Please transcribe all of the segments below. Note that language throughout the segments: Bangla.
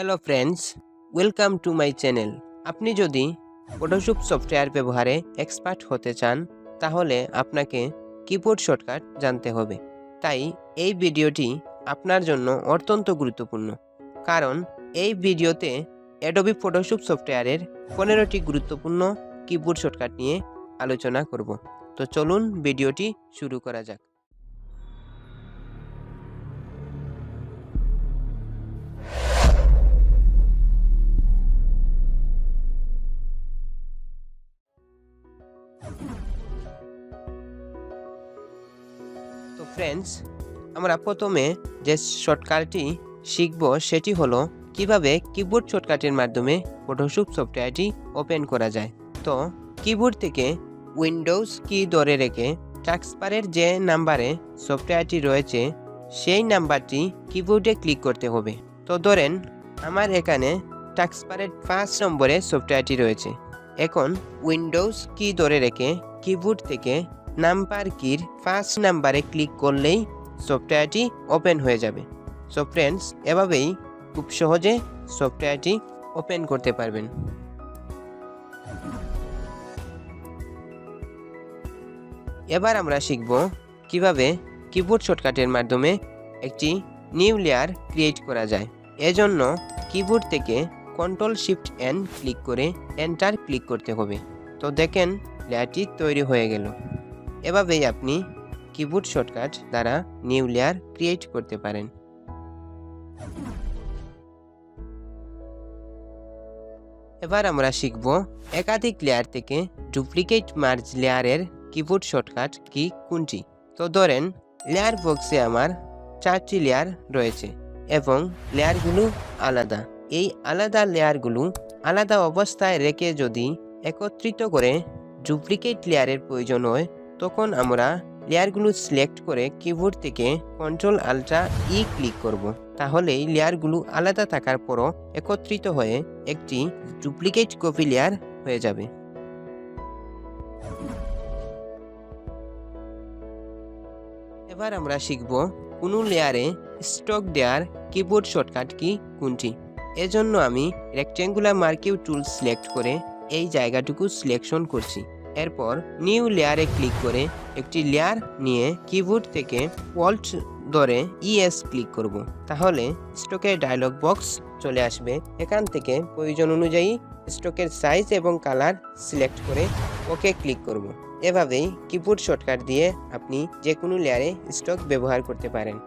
Hello friends, welcome to my channel. আপনি যদি ফটোশপ সফটওয়্যার ব্যবহারে এক্সপার্ট হতে চান তাহলে আপনাকে কিবোর্ড শর্টকাট জানতে হবে। তাই এই ভিডিওটি আপনার জন্য অত্যন্ত গুরুত্বপূর্ণ, কারণ এই ভিডিওতে অ্যাডোবি ফটোশপ সফটওয়্যারের 15টি গুরুত্বপূর্ণ কিবোর্ড শর্টকাট নিয়ে আলোচনা করব। তো চলুন ভিডিওটি শুরু করা যাক। তো ফ্রেন্ডস, আমরা প্রথমে যে শর্টকাটটি শিখব সেটি হলো কিভাবে কিবোর্ড শর্টকাটের মাধ্যমে ফটোশপ সফটওয়্যারটি ওপেন করা যায়। তো কিবোর্ড থেকে উইন্ডোজ কি ধরে রেখে টাস্কবারের যে নাম্বারে সফটওয়্যারটি রয়েছে সেই নাম্বারটি কিবোর্ডে ক্লিক করতে হবে। তো ধরেন আমার এখানে টাস্কবারের 5 নম্বরে সফটওয়্যারটি রয়েছে। এখন উইন্ডোজ কি ধরে রেখে কিবোর্ড থেকে নাম্বার কির 5 নাম্বারে ক্লিক করলেই সফটওয়্যারটি ওপেন হয়ে যাবে। সো ফ্রেন্ডস, এভাবেই খুব সহজে সফটওয়্যারটি ওপেন করতে পারবেন। এবার আমরা শিখব কিভাবে কিবোর্ড শর্টকাটের মাধ্যমে একটি নিউ লেয়ার ক্রিয়েট করা যায়। এজন্য কিবোর্ড থেকে Ctrl+Shift+N ক্লিক করে এন্টার ক্লিক করতে হবে। তো দেখেন লেয়ারটি তৈরি হয়ে গেল। এভাবেই আপনি কিবোর্ড শর্টকাট দ্বারা নিউ লেয়ার ক্রিয়েট করতে পারেন। এবার আমরা শিখব একাধিক লেয়ার থেকে ডুপ্লিকেট মার্জ লেয়ারের কিবোর্ড শর্টকাট কি কোনটি। তো ধরেন লেয়ার বক্সে আমার 4টি লেয়ার রয়েছে এবং লেয়ারগুলো আলাদা। এই আলাদা লেয়ারগুলো আলাদা অবস্থায় রেখে যদি একত্রিত করে ডুপ্লিকেট লেয়ারের প্রয়োজন হয় তখন আমরা লেয়ারগুলো সিলেক্ট করে কিবোর্ড থেকে Ctrl+Alt+E ক্লিক করব। তাহলে লেয়ারগুলো আলাদা থাকার পরও একত্রিত হয়ে একটি ডুপ্লিকেট কপি লেয়ার হয়ে যাবে। এবার আমরা শিখব কোনো লেয়ারে স্টক দেওয়ার কিবোর্ড শর্টকাট কি কোনটি। এজন্য আমি রেক্ট্যাঙ্গুলার মার্কিং টুল সিলেক্ট করে এই জায়গাটুকু সিলেকশন করছি। এরপর নিউ লেয়ারে ক্লিক করে একটি লেয়ার নিয়ে কিবোর্ড থেকে অল্ট ধরে ES ক্লিক করব। তাহলে স্টকের ডায়লগ বক্স চলে আসবে। এখান থেকে প্রয়োজন অনুযায়ী স্টকের সাইজ এবং কালার সিলেক্ট করে ওকে ক্লিক করব। এভাবেই কিবোর্ড শর্টকাট দিয়ে আপনি যে কোনো লেয়ারে স্টক ব্যবহার করতে পারেন।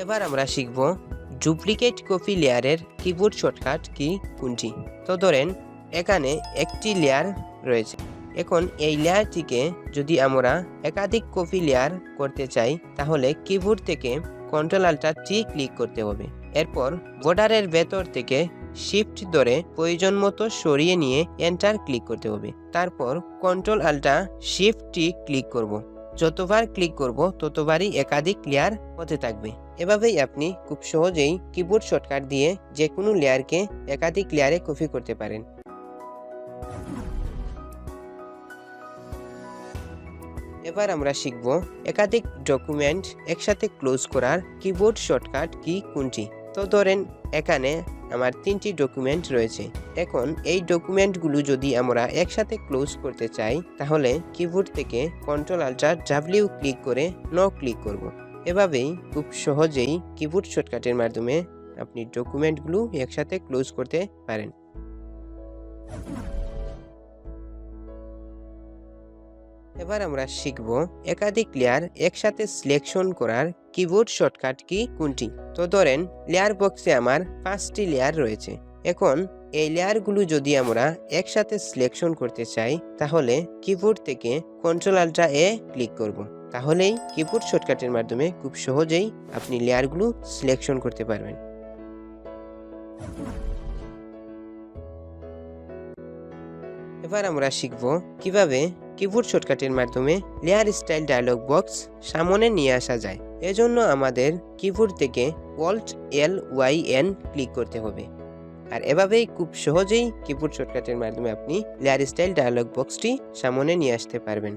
এবার আমরা শিখব ডুপ্লিকেট কপি লেয়ারের কিবোর্ড শর্টকাট কি কোনটি। তো ধরেন এখানে একটি লেয়ার রয়েছে। এখন এই লেয়ারটিকে যদি আমরা একাধিক কপি লেয়ার করতে চাই তাহলে কিবোর্ড থেকে Ctrl+Alt+T ক্লিক করতে হবে। এরপর বর্ডারের ভেতর থেকে শিফট ধরে প্রয়োজন মতো সরিয়ে নিয়ে এন্টার ক্লিক করতে হবে। তারপর Ctrl+Alt+Shift+T ক্লিক করব। যতবার ক্লিক করব ততবারই একাধিক লেয়ার হতে থাকবে। এভাবেই আপনি খুব সহজেই কিবোর্ড শর্টকাট দিয়ে যে কোনো লেয়ারকে একাধিক লেয়ারে কপি করতে পারেন। এবার আমরা শিখব একাধিক ডকুমেন্ট একসাথে ক্লোজ করার কিবোর্ড শর্টকাট কি কোনটি। তো ধরেন এখানে আমার 3টি ডকুমেন্ট রয়েছে। এখন এই ডকুমেন্টগুলো যদি আমরা একসাথে ক্লোজ করতে চাই তাহলে কিবোর্ড থেকে Ctrl+Alt+W ক্লিক করে নো ক্লিক করব। এভাবেই খুব সহজেই কিবোর্ড শর্টকাটের মাধ্যমে আপনি ডকুমেন্টগুলো একসাথে ক্লোজ করতে পারেন। এবার আমরা শিখব একাধিক লেয়ার একসাথে সিলেকশন করার কিবোর্ড শর্টকাট কি কোনটি। তো ধরেন লেয়ার বক্সে আমার 5টি লেয়ার রয়েছে। এখন এই লেয়ারগুলো যদি আমরা একসাথে সিলেকশন করতে চাই তাহলে কিবোর্ড থেকে Ctrl+Alt+A ক্লিক করব। তাহলেই কিবোর্ড শর্টকাটের মাধ্যমে খুব সহজেই আপনি লেয়ারগুলো সিলেকশন করতে পারবেন। এবার আমরা শিখব কিভাবে কিবোর্ড শর্টকাটের মাধ্যমে লেয়ার স্টাইল ডায়লগ বক্স সামনে নিয়ে আসা যায়। এজন্য আমাদের কিবোর্ড থেকে Alt+L+Y+N ক্লিক করতে হবে। আর এভাবেই খুব সহজেই কিবোর্ড শর্টকাটের মাধ্যমে আপনি লেয়ার স্টাইল ডায়লগ বক্সটি সামনে নিয়ে আসতে পারবেন।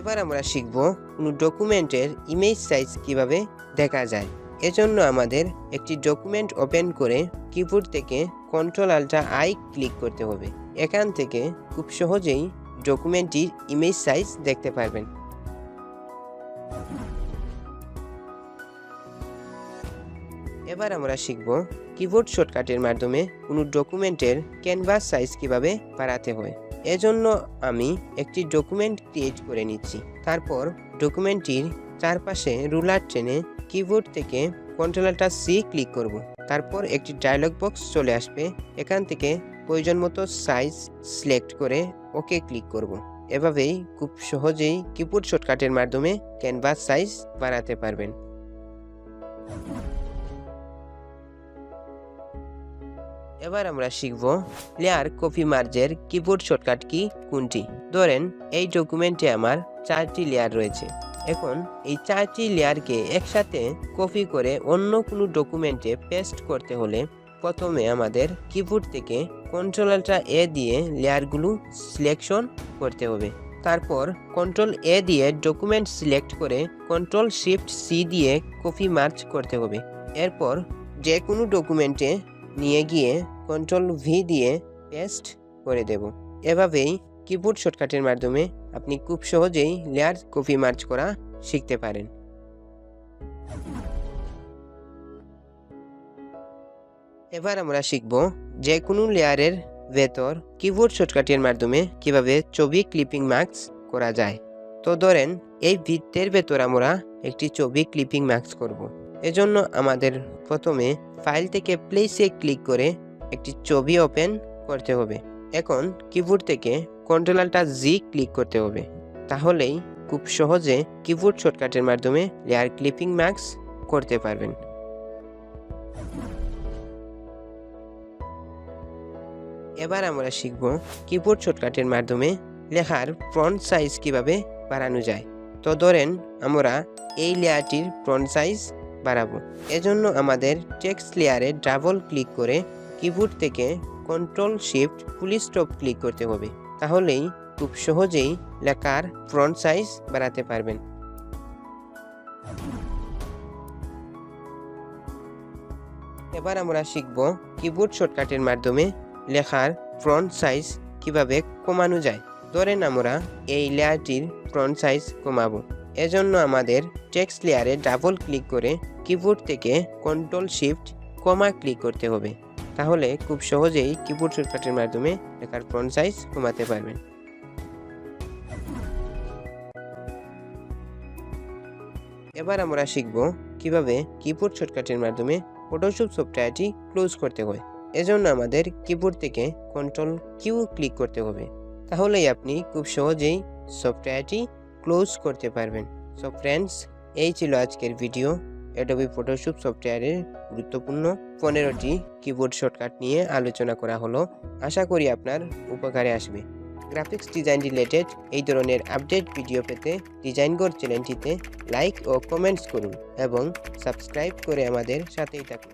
এবার আমরা শিখব কোনো ডকুমেন্টের ইমেজ সাইজ কিভাবে দেখা যায়। এজন্য আমাদের একটি ডকুমেন্ট ওপেন করে কিবোর্ড থেকে Ctrl+Alt+I ক্লিক করতে হবে। এখান থেকে খুব সহজেই ডকুমেন্টটির ইমেজ সাইজ দেখতে পারবেন। এবার আমরা শিখব কিবোর্ড শর্টকাটের মাধ্যমে কোনো ডকুমেন্টের ক্যানভাস সাইজ কিভাবে বাড়াতে হয়। এজন্য আমি একটি ডকুমেন্ট ক্রিয়েট করে নিচ্ছি। তারপর ডকুমেন্টটির চারপাশে রুলার টেনে কিবোর্ড থেকে Ctrl+C ক্লিক করব। তারপর একটি ডায়লগ বক্স চলে আসবে। এখান থেকে প্রয়োজন মতো সাইজ সিলেক্ট করে ওকে ক্লিক করব। এভাবেই খুব সহজেই কিবোর্ড শর্টকাটের মাধ্যমে ক্যানভাস সাইজ বাড়াতে পারবেন। এবার আমরা শিখব layer copy মার্জের keyboard shortcut key কোনটি। ধরেন এই ডকুমেন্টে আমার 4টি লেয়ার রয়েছে। এখন এই 4টি লেয়ারকে একসাথে কপি করে অন্য কোনো ডকুমেন্টে পেস্ট করতে হলে প্রথমে আমাদের কিবোর্ড থেকে Ctrl+A দিয়ে লেয়ারগুলো সিলেকশন করতে হবে। তারপর Ctrl+A দিয়ে ডকুমেন্ট সিলেক্ট করে Ctrl+Shift+C দিয়ে কপি মার্জ করতে হবে। এরপর যে কোনো ডকুমেন্টে নিয়ে গিয়ে Ctrl+V দিয়ে পেস্ট করে দেব। এভাবেই কিবোর্ড শর্টকাটের মাধ্যমে আপনি খুব সহজেই লেয়ার কপি মার্জ করা শিখতে পারেন। এবার আমরা শিখব যে কোনো লেয়ারের ভেতর কিবোর্ড শর্টকাটের মাধ্যমে কিভাবে ছবি ক্লিপিং মার্কস করা যায়। তো ধরেন এই বৃত্তের ভেতর আমরা একটি ছবি ক্লিপিং মার্কস করব। এজন্য আমাদের প্রথমে ফাইল থেকে প্লেসে ক্লিক করে একটি ছবি ওপেন করতে হবে। এখন কিবোর্ড থেকে Ctrl+G ক্লিক করতে হবে। তাহলেই খুব সহজে কিবোর্ড শর্টকাটের মাধ্যমে লেয়ার ক্লিপিং মার্কস করতে পারবেন। এবার আমরা শিখব কিবোর্ড শর্টকাটের মাধ্যমে লেখার ফন্ট সাইজ কিভাবে বাড়ানো যায়। তো ধরেন আমরা এই লেয়ারটির ফন্ট সাইজ বাড়াবো। এজন্য আমাদের টেক্সট লেয়ারে ডাবল ক্লিক করে কিবোর্ড থেকে Ctrl+Shift+Stop ক্লিক করতে হবে। তাহলেই খুব সহজেই লেখার ফন্ট সাইজ বাড়াতে পারবেন। এবার আমরা শিখব কিবোর্ড শর্টকাটের মাধ্যমে লেখার ফন্ট সাইজ কিভাবে কমানো যায়। ধরেন আমরা এই লেয়ারটির ফন্ট সাইজ কমাবো। এজন্য আমাদের টেক্সট লেয়ারে ডাবল ক্লিক করে কিবোর্ড থেকে Ctrl+Shift+ ক্লিক করতে হবে। তাহলে খুব সহজেই কিবোর্ড শর্টকাটের মাধ্যমে লেখার ফন্ট সাইজ কমাতে পারবেন। এবার আমরা শিখব কিভাবে কিবোর্ড শর্টকাটের মাধ্যমে ফটোশপ সফটওয়্যারটি ক্লোজ করতে হয়। এজন্য আমাদের কিবোর্ড থেকে Ctrl+Q ক্লিক করতে হবে। তাহলেই আপনি খুব সহজেই সফটওয়্যারটি ক্লোজ করতে পারবেন। সো ফ্রেন্ডস, এই ছিল আজকের ভিডিও। অ্যাডোবি ফটোশপ সফটওয়্যারের গুরুত্বপূর্ণ 15টি কিবোর্ড শর্টকাট নিয়ে আলোচনা করা হলো। আশা করি আপনার উপকারে আসবে। গ্রাফিক্স ডিজাইন রিলেটেড এই ধরনের আপডেট ভিডিও পেতে ডিজাইন ঘর চ্যানেলটিতে লাইক ও কমেন্টস করুন এবং সাবস্ক্রাইব করে আমাদের সাথেই থাকুন।